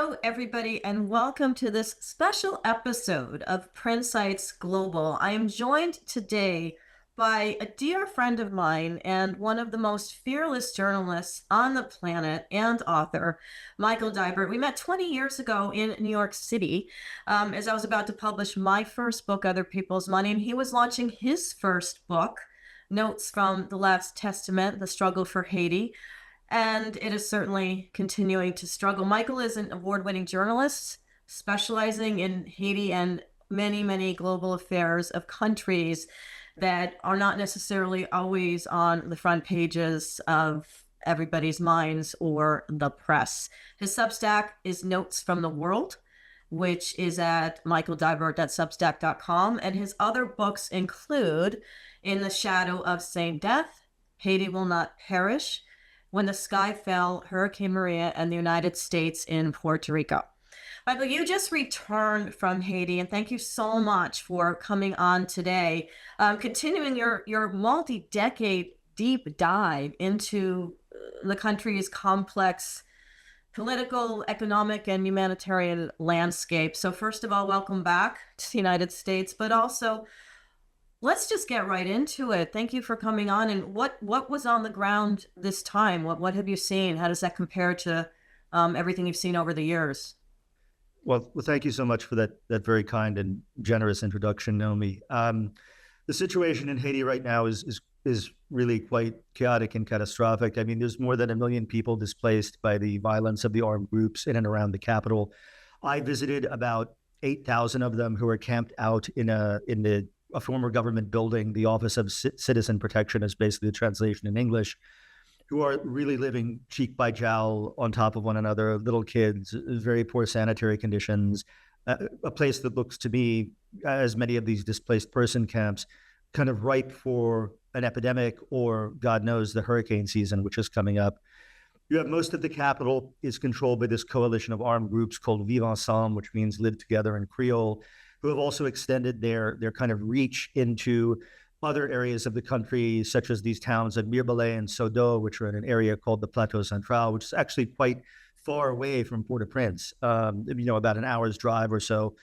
Hello, everybody, and welcome to this special episode of Prinsights Global. I am joined today by a dear friend of mine and one of the most fearless journalists on the planet and author, Michael Deibert. We met 20 years ago in New York City as I was about to publish my first book, Other People's Money, and he was launching his first book, Notes from the Last Testament, The Struggle for Haiti, and it is certainly continuing to struggle. Michael is an award-winning journalist specializing in Haiti and many, many global affairs of countries that are not necessarily always on the front pages of everybody's minds or the press. His Substack is Notes from the World, which is at michaeldeibert.substack.com. And his other books include In the Shadow of Saint Death, Haiti Will Not Perish, When the Sky Fell, Hurricane Maria, and the United States in Puerto Rico. Michael, you just returned from Haiti, and thank you so much for coming on today. Continuing your multi-decade deep dive into the country's complex political, economic, and humanitarian landscape. So first of all, welcome back to the United States, but also let's just get right into it. Thank you for coming on. And what was on the ground this time? What have you seen? How does that compare to everything you've seen over the years? Well, thank you so much for that very kind and generous introduction, Naomi. The situation in Haiti right now is really quite chaotic and catastrophic. I mean, there's more than 1 million people displaced by the violence of the armed groups in and around the capital. I visited about 8,000 of them who are camped out in a former government building. The Office of Citizen Protection is basically the translation in English, who are really living cheek by jowl on top of one another, little kids, very poor sanitary conditions, a place that looks to me, as many of these displaced person camps, kind of ripe for an epidemic or, God knows, the hurricane season, which is coming up. You have most of the capital is controlled by this coalition of armed groups called Vivre Ensemble, which means live together in Creole, who have also extended their kind of reach into other areas of the country, such as these towns of Mirbalais and Sodo, which are in an area called the Plateau Central, which is actually quite far away from Port-au-Prince, about an hour's drive or so.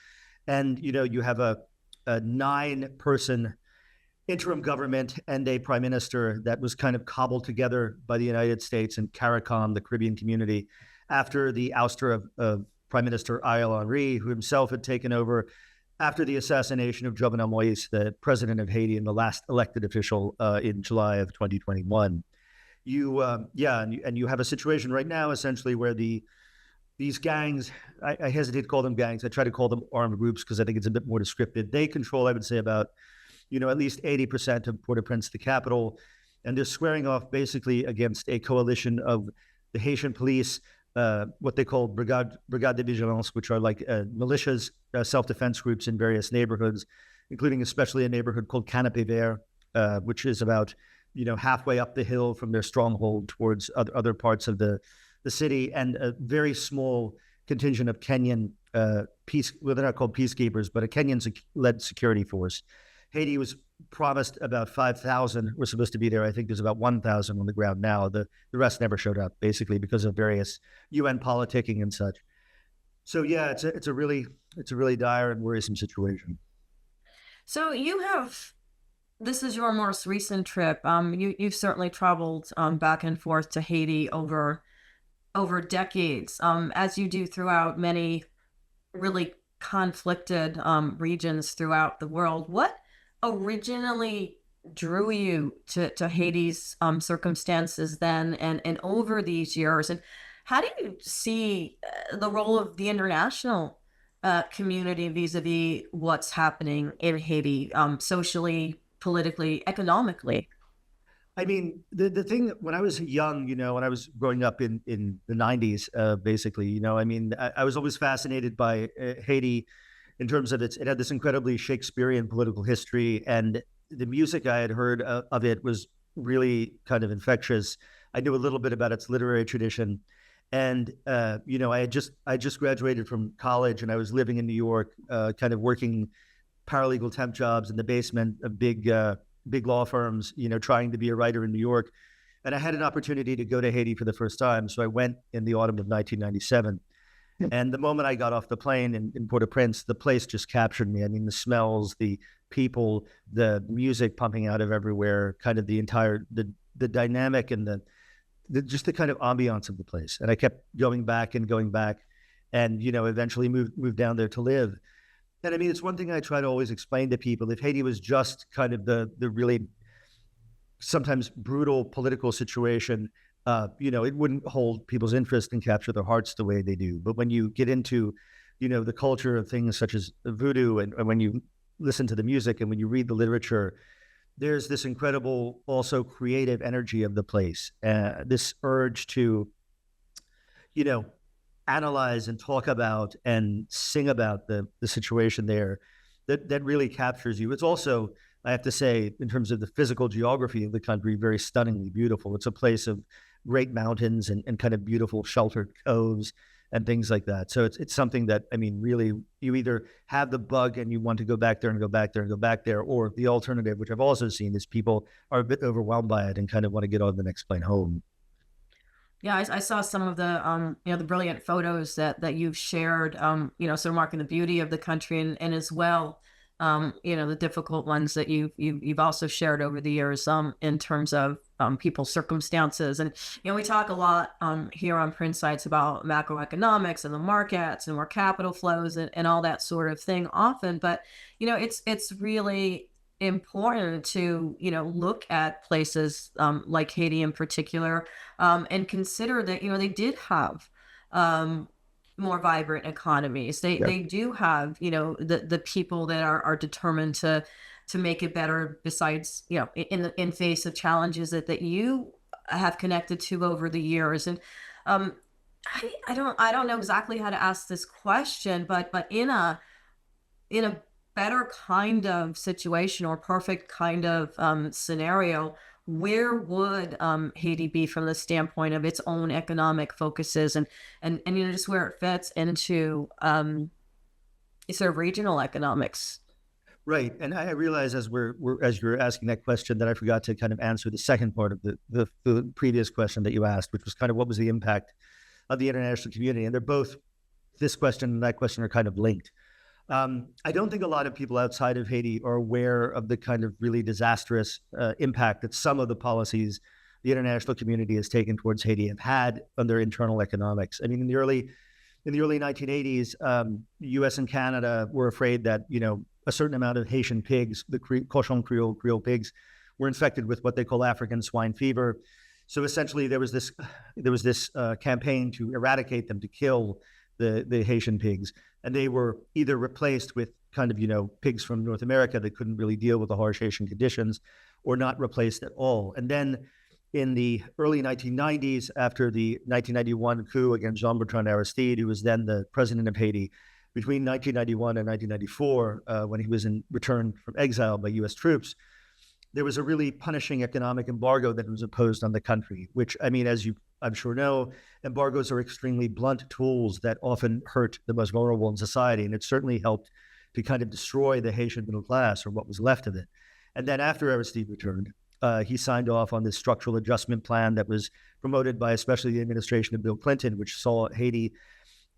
And, you have a 9-person interim government and a prime minister that was kind of cobbled together by the United States and CARICOM, the Caribbean community, after the ouster of Prime Minister Ariel Henry, who himself had taken over after the assassination of Jovenel Moïse, the president of Haiti and the last elected official in July of 2021. And you have a situation right now, essentially, where these gangs, I hesitate to call them gangs, I try to call them armed groups because I think it's a bit more descriptive. They control, I would say, about at least 80% of Port-au-Prince, the capital, and they're squaring off basically against a coalition of the Haitian police, what they call Brigade de Vigilance, which are like militias, self-defense groups in various neighborhoods, including especially a neighborhood called Canapé Vert, which is about halfway up the hill from their stronghold towards other parts of the city, and a very small contingent of Kenyan they're not called peacekeepers, but a Kenyan-led security force. Haiti was promised about 5,000 were supposed to be there. I think there's about 1,000 on the ground now. The rest never showed up, basically because of various UN politicking and such. So yeah, it's a really dire and worrisome situation. So this is your most recent trip. You've certainly traveled back and forth to Haiti over decades, as you do throughout many really conflicted regions throughout the world. What originally drew you to Haiti's circumstances then and over these years? And how do you see the role of the international community vis-a-vis what's happening in Haiti, socially, politically, economically? I mean, the thing, when I was young, when I was growing up in the 90s, basically, I was always fascinated by Haiti in terms of it had this incredibly Shakespearean political history, and the music I had heard of it was really kind of infectious. I knew a little bit about its literary tradition, and I just graduated from college, and I was living in New York, kind of working paralegal temp jobs in the basement of big law firms, trying to be a writer in New York. And I had an opportunity to go to Haiti for the first time, so I went in the autumn of 1997. And the moment I got off the plane in Port-au-Prince, the place just captured me. I mean, the smells, the people, the music pumping out of everywhere, kind of the dynamic and just the kind of ambiance of the place. And I kept going back, and eventually moved down there to live. And I mean, it's one thing I try to always explain to people: if Haiti was just kind of the really sometimes brutal political situation, it wouldn't hold people's interest and capture their hearts the way they do. But when you get into, the culture of things such as voodoo, and when you listen to the music and when you read the literature, there's this incredible, also creative energy of the place. This urge to, you know, analyze and talk about and sing about the situation there that really captures you. It's also, I have to say, in terms of the physical geography of the country, very stunningly beautiful. It's a place of great mountains and kind of beautiful sheltered coves and things like that. So it's something that, I mean, really, you either have the bug and you want to go back there and go back there and go back there, or the alternative, which I've also seen, is people are a bit overwhelmed by it and kind of want to get on the next plane home. Yeah, I saw some of the the brilliant photos that you've shared, sort of marking the beauty of the country, and as well, the difficult ones that you've also shared over the years, in terms of people's circumstances. And we talk a lot here on Prinsights about macroeconomics and the markets and where capital flows, and all that sort of thing often. But it's really important to look at places like Haiti in particular, and consider that they did have um, more vibrant economies. They Yeah. they do have the people that are determined to make it better. Besides, in face of challenges that you have connected to over the years. And um, I don't know exactly how to ask this question, but in a better kind of situation, or perfect kind of scenario, where would Haiti be from the standpoint of its own economic focuses, and just where it fits into sort of regional economics? Right. And I realize as you're asking that question that I forgot to kind of answer the second part of the previous question that you asked, which was kind of what was the impact of the international community. And they're both, this question and that question, are kind of linked. I don't think a lot of people outside of Haiti are aware of the kind of really disastrous impact that some of the policies the international community has taken towards Haiti have had on their internal economics. I mean, in the early 1980s, the U.S. and Canada were afraid that a certain amount of Haitian pigs, the cochon Creole pigs, were infected with what they call African swine fever. So essentially, there was this campaign to eradicate them, to kill the Haitian pigs, and they were either replaced with kind of pigs from North America that couldn't really deal with the harsh Haitian conditions, or not replaced at all. And then in the early 1990s, after the 1991 coup against Jean-Bertrand Aristide, who was then the president of Haiti, between 1991 and 1994, when he was returned from exile by U.S. troops, there was a really punishing economic embargo that was imposed on the country, which, I mean, as you, I'm sure, know, embargoes are extremely blunt tools that often hurt the most vulnerable in society. And it certainly helped to kind of destroy the Haitian middle class, or what was left of it. And then after Aristide returned, he signed off on this structural adjustment plan that was promoted by especially the administration of Bill Clinton, which saw Haiti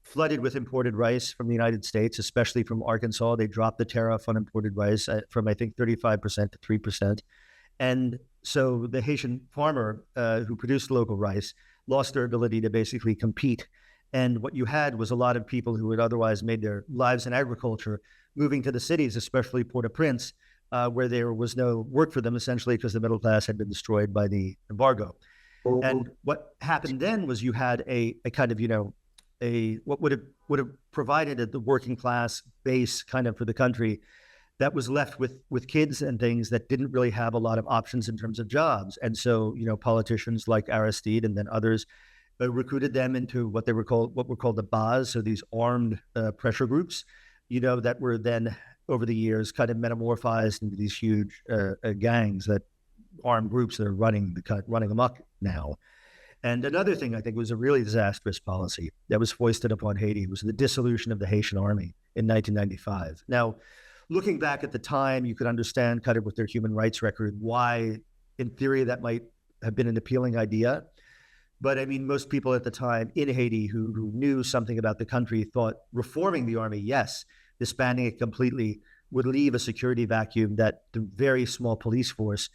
flooded with imported rice from the United States, especially from Arkansas. They dropped the tariff on imported rice from, I think, 35% to 3%. And so the Haitian farmer who produced local rice lost their ability to basically compete. And what you had was a lot of people who had otherwise made their lives in agriculture moving to the cities, especially Port-au-Prince, where there was no work for them, essentially because the middle class had been destroyed by the embargo. And what happened then was you had a kind of, what would have provided the working class base kind of for the country, that was left with kids and things that didn't really have a lot of options in terms of jobs. And so, politicians like Aristide and then others recruited them into what were called the BAs, so these armed pressure groups, that were then over the years kind of metamorphized into these huge gangs, that armed groups that are running amok now. And another thing I think was a really disastrous policy that was foisted upon Haiti was the dissolution of the Haitian army in 1995. Now, looking back at the time, you could understand kind of with their human rights record why, in theory, that might have been an appealing idea. But I mean, most people at the time in Haiti who knew something about the country thought reforming the army, yes, disbanding it completely would leave a security vacuum that the very small police force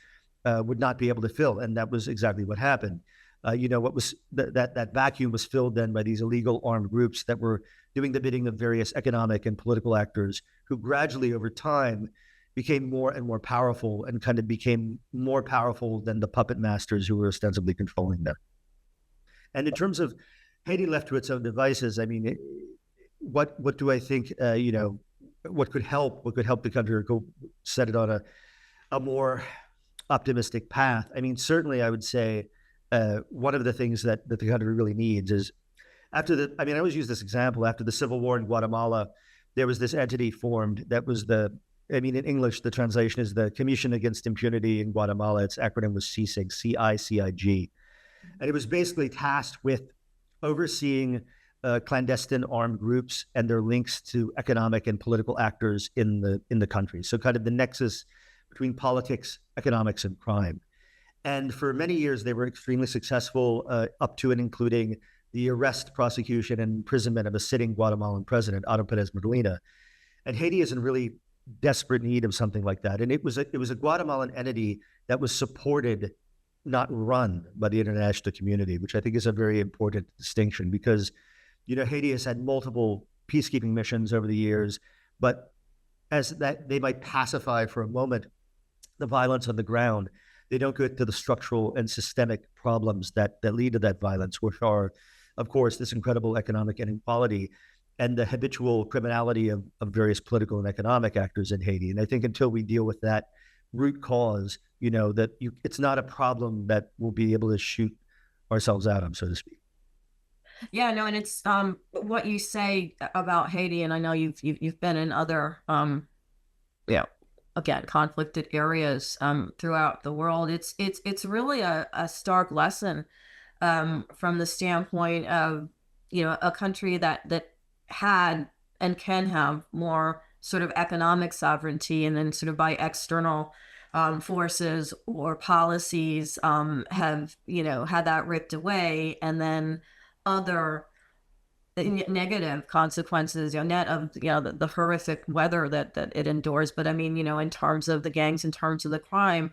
would not be able to fill, and that was exactly what happened. What was that vacuum was filled then by these illegal armed groups that were doing the bidding of various economic and political actors who gradually over time became more and more powerful and kind of became more powerful than the puppet masters who were ostensibly controlling them. And in terms of Haiti left to its own devices, I mean, what do I think? What could help? What could help the country go set it on a more optimistic path? I mean, certainly, I would say one of the things that the country really needs is after the. I mean, I always use this example. After the civil war in Guatemala, there was this entity formed that was the. I mean, in English, the translation is the Commission Against Impunity in Guatemala. Its acronym was CICIG, CICIG, and it was basically tasked with overseeing clandestine armed groups and their links to economic and political actors in the country. So kind of the nexus between politics, economics, and crime. And for many years, they were extremely successful, up to and including the arrest, prosecution, and imprisonment of a sitting Guatemalan president, Otto Perez Molina. And Haiti is in really desperate need of something like that. And it was a Guatemalan entity that was supported, not run by the international community, which I think is a very important distinction because, Haiti has had multiple peacekeeping missions over the years, but as that they might pacify for a moment the violence on the ground, they don't get to the structural and systemic problems that lead to that violence, which are, of course, this incredible economic inequality and the habitual criminality of various political and economic actors in Haiti. And I think until we deal with that root cause, it's not a problem that we'll be able to shoot ourselves out of, so to speak. Yeah, no, and it's what you say about Haiti, and I know you've been in other yeah, again, conflicted areas throughout the world. It's really a stark lesson from the standpoint of a country that had and can have more sort of economic sovereignty, and then sort of by external forces or policies have had that ripped away, and then other negative consequences, net of the horrific weather that it endures. But I mean, in terms of the gangs, in terms of the crime,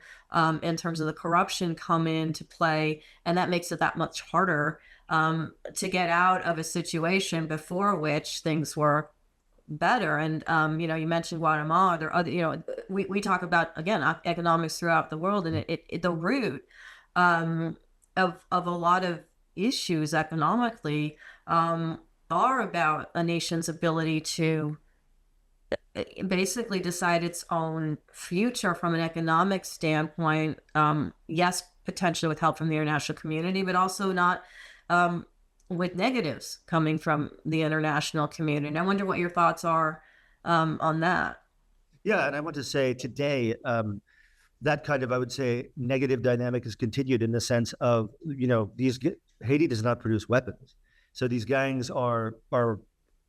in terms of the corruption come into play, and that makes it that much harder to get out of a situation before which things were better. And you mentioned Guatemala. There are other, we talk about again economics throughout the world, and the root of a lot of issues economically are about a nation's ability to basically decide its own future from an economic standpoint. Yes, potentially with help from the international community, but also not with negatives coming from the international community. And I wonder what your thoughts are on that. Yeah, and I want to say today, that kind of, I would say, negative dynamic is continued in the sense of, Haiti does not produce weapons. So these gangs are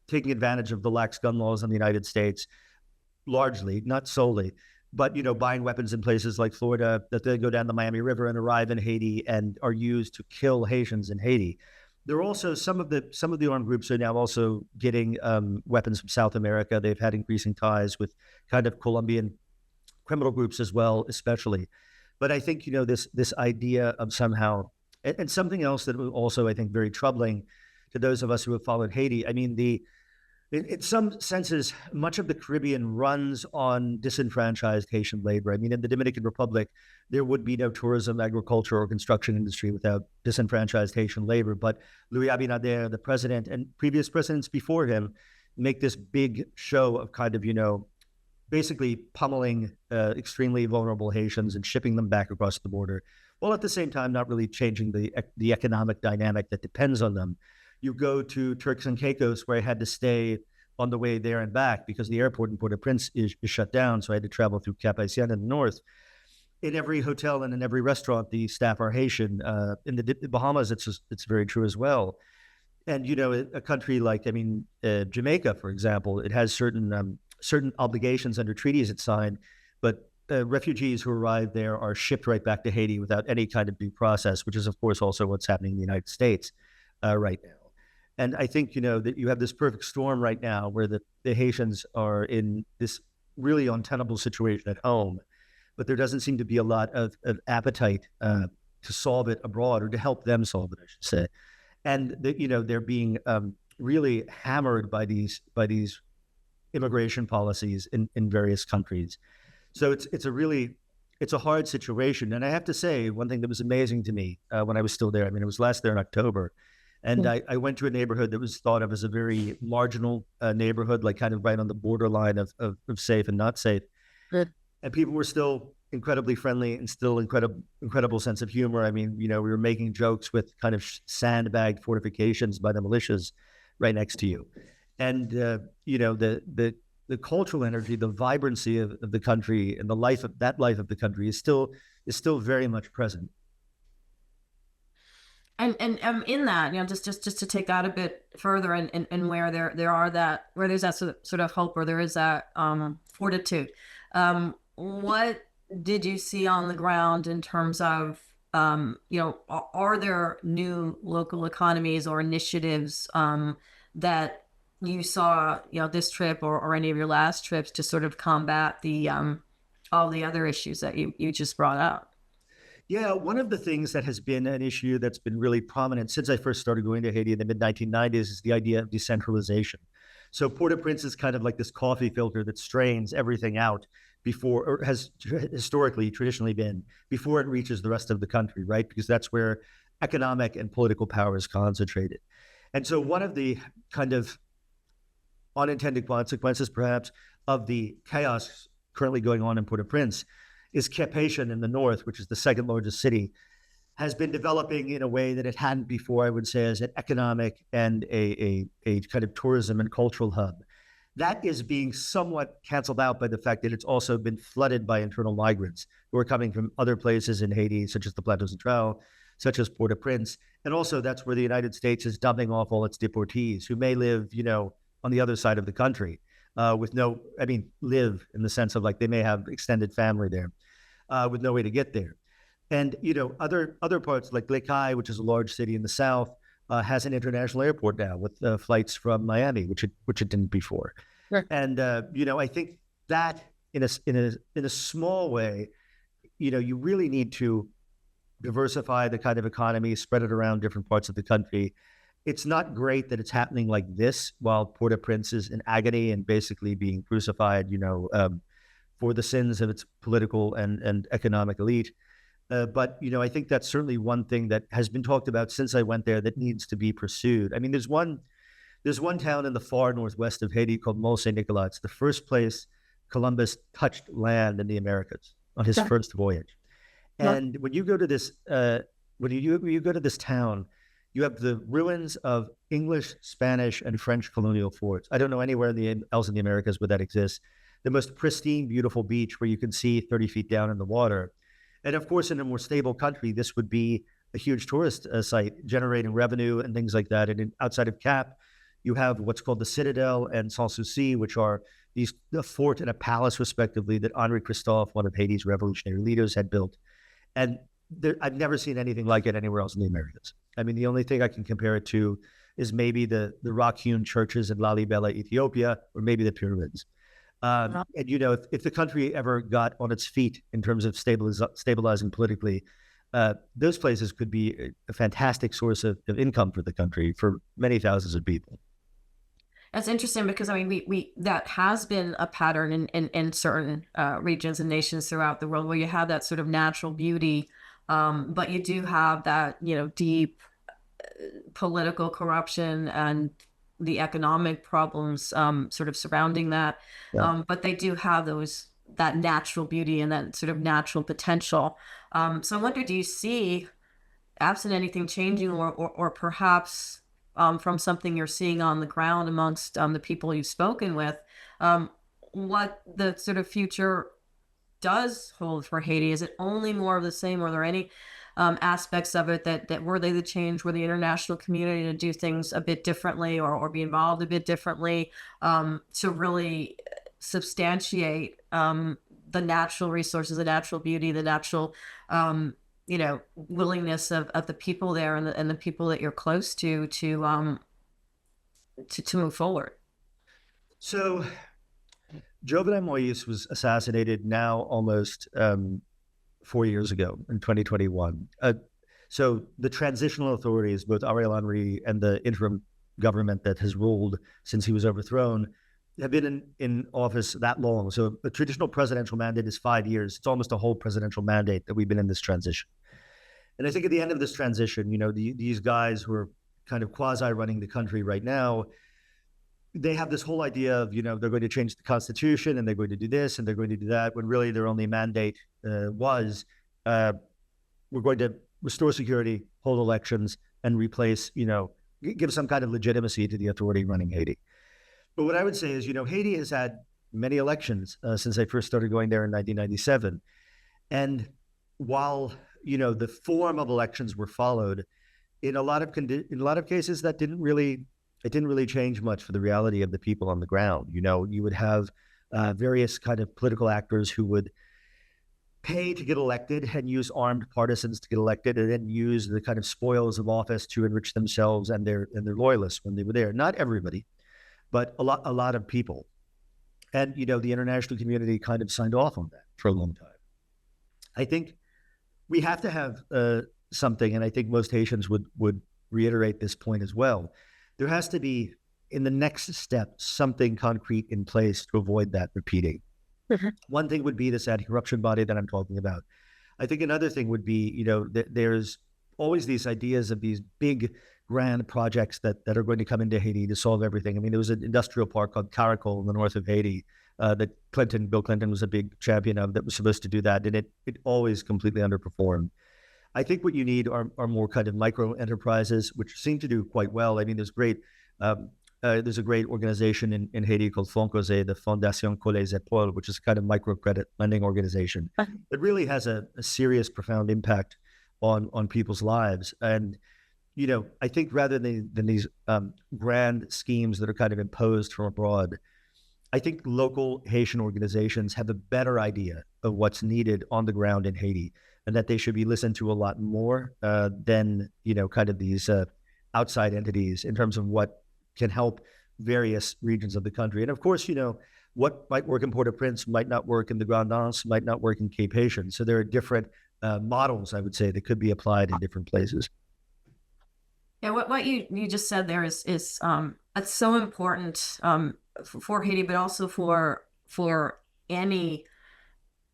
taking advantage of the lax gun laws in the United States, largely, not solely, but buying weapons in places like Florida that then go down the Miami River and arrive in Haiti and are used to kill Haitians in Haiti. There are also some of the armed groups are now also getting weapons from South America. They've had increasing ties with kind of Colombian criminal groups as well, especially. But I think this idea of somehow, and something else that was also I think very troubling to those of us who have followed Haiti. I mean, in some senses, much of the Caribbean runs on disenfranchised Haitian labor. I mean, in the Dominican Republic, there would be no tourism, agriculture, or construction industry without disenfranchised Haitian labor. But Louis Abinader, the president, and previous presidents before him, make this big show of kind of, basically pummeling extremely vulnerable Haitians and shipping them back across the border, while at the same time not really changing the economic dynamic that depends on them. You go to Turks and Caicos, where I had to stay on the way there and back because the airport in Port-au-Prince is shut down. So I had to travel through Cap Haitien in the north. In every hotel and in every restaurant, the staff are Haitian. In the Bahamas, it's very true as well. And, a country like, Jamaica, for example, it has certain obligations under treaties it signed, but refugees who arrive there are shipped right back to Haiti without any kind of due process, which is, of course, also what's happening in the United States right now. And I think, that you have this perfect storm right now where the Haitians are in this really untenable situation at home, but there doesn't seem to be a lot of appetite to solve it abroad, or to help them solve it, I should say. And they're being really hammered by these immigration policies in various countries. So it's a hard situation. And I have to say, one thing that was amazing to me when I was still there, I mean, it was last there in October, and I went to a neighborhood that was thought of as a very marginal neighborhood, like kind of right on the borderline of safe and not safe. Good. And people were still incredibly friendly and still incredible sense of humor. I mean, we were making jokes with kind of sandbagged fortifications by the militias right next to you. And, the cultural energy, the vibrancy of the country, and the life of the country is still very much present. And in that, just to take that a bit further, and where where there's that sort of hope, or there is that fortitude. What did you see on the ground in terms of, are there new local economies or initiatives that you saw, this trip, or any of your last trips, to sort of combat the all the other issues that you just brought up? Yeah, one of the things that has been an issue that's been really prominent since I first started going to Haiti in the mid 1990s is the idea of decentralization. So Port-au-Prince is kind of like this coffee filter that strains everything out before, or has historically, traditionally been, before it reaches the rest of the country, right? Because that's where economic and political power is concentrated. And so one of the kind of unintended consequences, perhaps, of the chaos currently going on in Port-au-Prince is Cap-Haïtien in the north, which is the second largest city, has been developing in a way that it hadn't before, I would say, as an economic and a kind of tourism and cultural hub. That is being somewhat canceled out by the fact that it's also been flooded by internal migrants who are coming from other places in Haiti, such as the Plateau Central, such as Port-au-Prince. And also that's where the United States is dumping off all its deportees who may live, on the other side of the country live in the sense of, like, they may have extended family there with no way to get there. And, other parts like Lake, which is a large city in the south, has an international airport now with flights from Miami, which it didn't before. Sure. And, I think that in a small way, you really need to diversify the kind of economy, spread it around different parts of the country. It's not great that it's happening like this while Port-au-Prince is in agony and basically being crucified, for the sins of its political and economic elite. But I think that's certainly one thing that has been talked about since I went there that needs to be pursued. I mean, there's one town in the far northwest of Haiti called Mont Saint Nicolas. It's the first place Columbus touched land in the Americas on his first voyage. And when you go to this, when you go to this town, you have the ruins of English, Spanish, and French colonial forts. I don't know anywhere else in the Americas where that exists. The most pristine, beautiful beach where you can see 30 feet down in the water. And of course, in a more stable country, this would be a huge tourist site, generating revenue and things like that. And outside of Cap, you have what's called the Citadel and Sanssouci, which are a fort and a palace, respectively, that Henri Christophe, one of Haiti's revolutionary leaders, had built. And I've never seen anything like it anywhere else in the Americas. I mean, the only thing I can compare it to is maybe the rock-hewn churches in Lalibela, Ethiopia, or maybe the pyramids. And, if the country ever got on its feet in terms of stabilizing politically, those places could be a fantastic source of income for the country for many thousands of people. That's interesting because, I mean, we that has been a pattern in certain regions and nations throughout the world, where you have that sort of natural beauty, but you do have that, deep political corruption and the economic problems sort of surrounding that. Yeah. But they do have that natural beauty and that sort of natural potential. So I wonder, do you see, absent anything changing, or perhaps from something you're seeing on the ground amongst the people you've spoken with, what the sort of future does hold for Haiti? Is it only more of the same? Are there any aspects of it that were they to change, were the international community to do things a bit differently, or be involved a bit differently, to really substantiate the natural resources, the natural beauty, the natural, willingness of the people there and the people that you're close to move forward. So Jovenel Moïse was assassinated now almost 4 years ago in 2021. So the transitional authorities, both Ariel Henry and the interim government that has ruled since he was overthrown, have been in office that long. So a traditional presidential mandate is 5 years. It's almost a whole presidential mandate that we've been in this transition. And I think at the end of this transition, these guys who are kind of quasi running the country right now, they have this whole idea of, they're going to change the constitution and they're going to do this and they're going to do that, when really their only mandate was we're going to restore security, hold elections, and replace, give some kind of legitimacy to the authority running Haiti. But what I would say is, Haiti has had many elections since I first started going there in 1997. And while, the form of elections were followed, in a lot of cases, that didn't really change much for the reality of the people on the ground. You would have various kind of political actors who would pay to get elected and use armed partisans to get elected, and then use the kind of spoils of office to enrich themselves and their loyalists when they were there. Not everybody, but a lot of people. And the international community kind of signed off on that for a long time. I think we have to have something, and I think most Haitians would reiterate this point as well. There has to be, in the next step, something concrete in place to avoid that repeating. Mm-hmm. One thing would be this anti-corruption body that I'm talking about. I think another thing would be, there's always these ideas of these big, grand projects that are going to come into Haiti to solve everything. I mean, there was an industrial park called Caracol in the north of Haiti that Bill Clinton was a big champion of, that was supposed to do that, and it always completely underperformed. I think what you need are more kind of micro enterprises, which seem to do quite well. I mean, there's a great organization in Haiti called FONCOSE, the Fondation Collège Épaules, which is a kind of microcredit lending organization. It really has a serious, profound impact on people's lives. And, I think rather than these grand schemes that are kind of imposed from abroad, I think local Haitian organizations have a better idea of what's needed on the ground in Haiti, and that they should be listened to a lot more than, kind of these outside entities in terms of what can help various regions of the country. And of course, what might work in Port-au-Prince might not work in the Grand Anse, might not work in Cape Haitian. So there are different models, I would say, that could be applied in different places. Yeah, what you just said there is it's so important for Haiti, but also for any,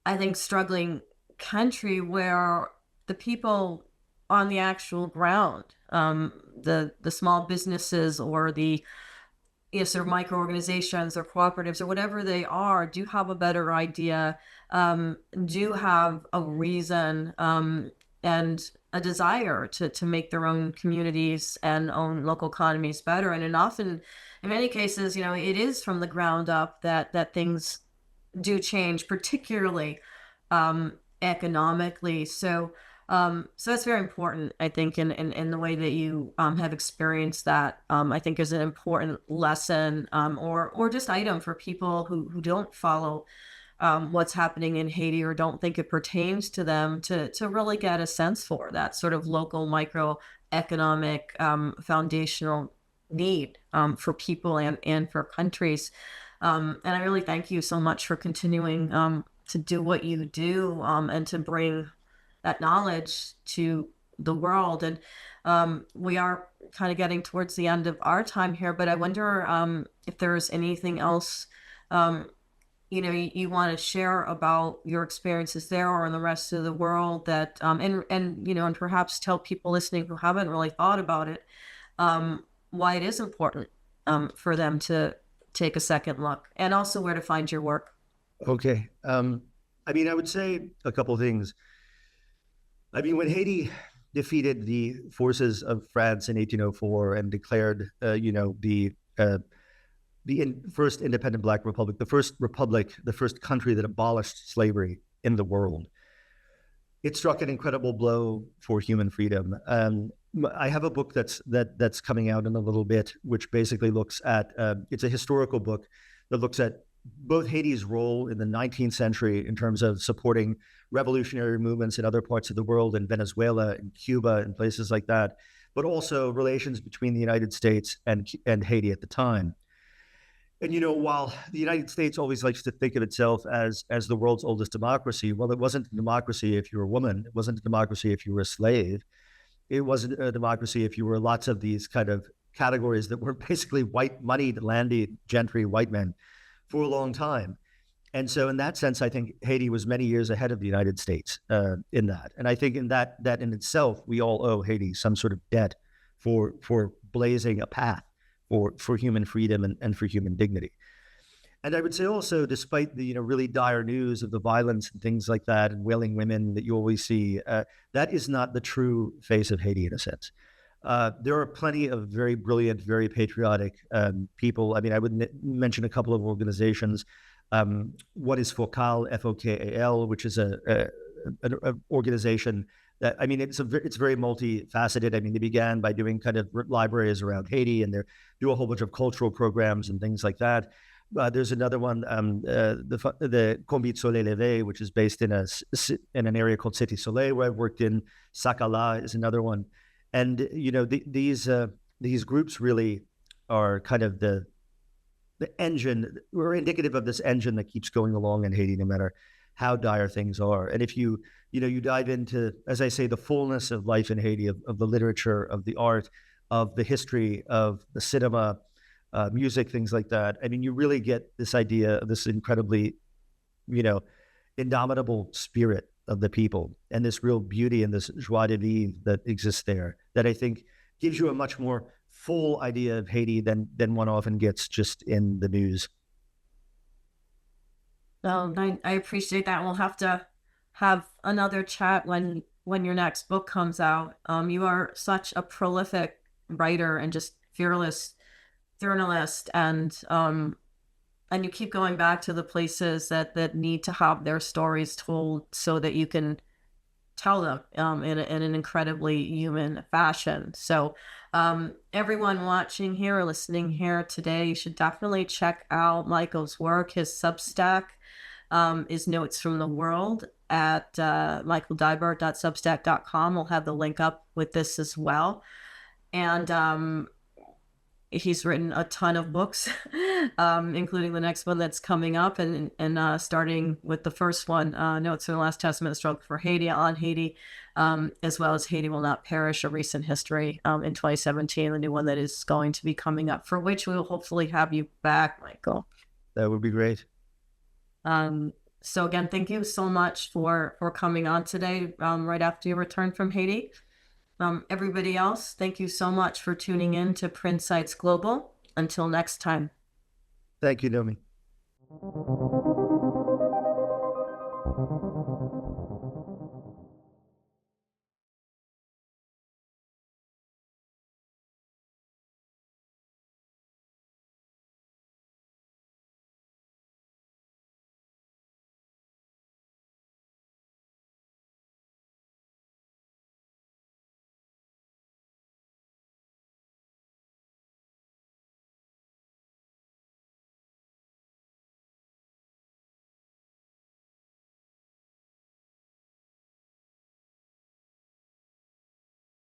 I think, struggling country where the people on the actual ground, the small businesses or the sort of micro organizations or cooperatives or whatever they are, do have a better idea, do have a reason and a desire to make their own communities and own local economies better. And often, in many cases, it is from the ground up that things do change, particularly economically. So that's very important, I think, in the way that you have experienced that. I think is an important lesson or just item for people who don't follow what's happening in Haiti or don't think it pertains to them to really get a sense for that sort of local microeconomic foundational need for people and for countries. And I really thank you so much for continuing to do what you do and to bring that knowledge to the world. And we are kind of getting towards the end of our time here, but I wonder if there's anything else you want to share about your experiences there or in the rest of the world that and perhaps tell people listening who haven't really thought about it why it is important for them to take a second look, and also where to find your work. Okay. I would say a couple of things. When Haiti defeated the forces of France in 1804 and declared, the first independent Black republic, the first country that abolished slavery in the world, it struck an incredible blow for human freedom. I have a book that's coming out in a little bit, which basically looks at, it's a historical book that looks at both Haiti's role in the 19th century in terms of supporting revolutionary movements in other parts of the world, in Venezuela, in Cuba, and places like that, but also relations between the United States and Haiti at the time. And while the United States always likes to think of itself as the world's oldest democracy, well, it wasn't a democracy if you were a woman. It wasn't a democracy if you were a slave. It wasn't a democracy if you were lots of these kind of categories that were basically white, moneyed, landed gentry white men for a long time. And so, in that sense, I think Haiti was many years ahead of the United States in that. And I think in that in itself, we all owe Haiti some sort of debt for blazing a path for human freedom and for human dignity. And I would say also, despite the really dire news of the violence and things like that, and wailing women that you always see, that is not the true face of Haiti in a sense. There are plenty of very brilliant, very patriotic people. I mean, I would mention a couple of organizations. What is FOCAL, FOKAL, which is an organization that, I mean, it's very multifaceted. I mean, they began by doing kind of libraries around Haiti, and they do a whole bunch of cultural programs and things like that. There's another one, the Combit Soleil Levé, which is based in an area called Cité Soleil, where I've worked in. Sakala is another one, and these groups really are kind of the engine. We're indicative of this engine that keeps going along in Haiti, no matter how dire things are. And if you dive into, as I say, the fullness of life in Haiti, of the literature, of the art, of the history, of the cinema, music, things like that. I mean, you really get this idea of this incredibly, indomitable spirit of the people, and this real beauty and this joie de vivre that exists there, that I think gives you a much more full idea of Haiti than one often gets just in the news. I appreciate that. We'll have to have another chat when your next book comes out. You are such a prolific writer and just fearless journalist, and you keep going back to the places that need to have their stories told so that you can tell them in an incredibly human fashion. So everyone watching here or listening here today, you should definitely check out Michael's work. His Substack is Notes from the World at michaeldeibert.substack.com. We'll have the link up with this as well. And he's written a ton of books, including the next one that's coming up, and starting with the first one, Notes from the Last Testament, the Struggle for Haiti, on Haiti, as well as Haiti Will Not Perish, A Recent History, in 2017, the new one that is going to be coming up, for which we will hopefully have you back, Michael. That would be great. So again, thank you so much for coming on today, right after your return from Haiti. Everybody else, thank you so much for tuning in to Prinsights Global. Until next time. Thank you, Nomi.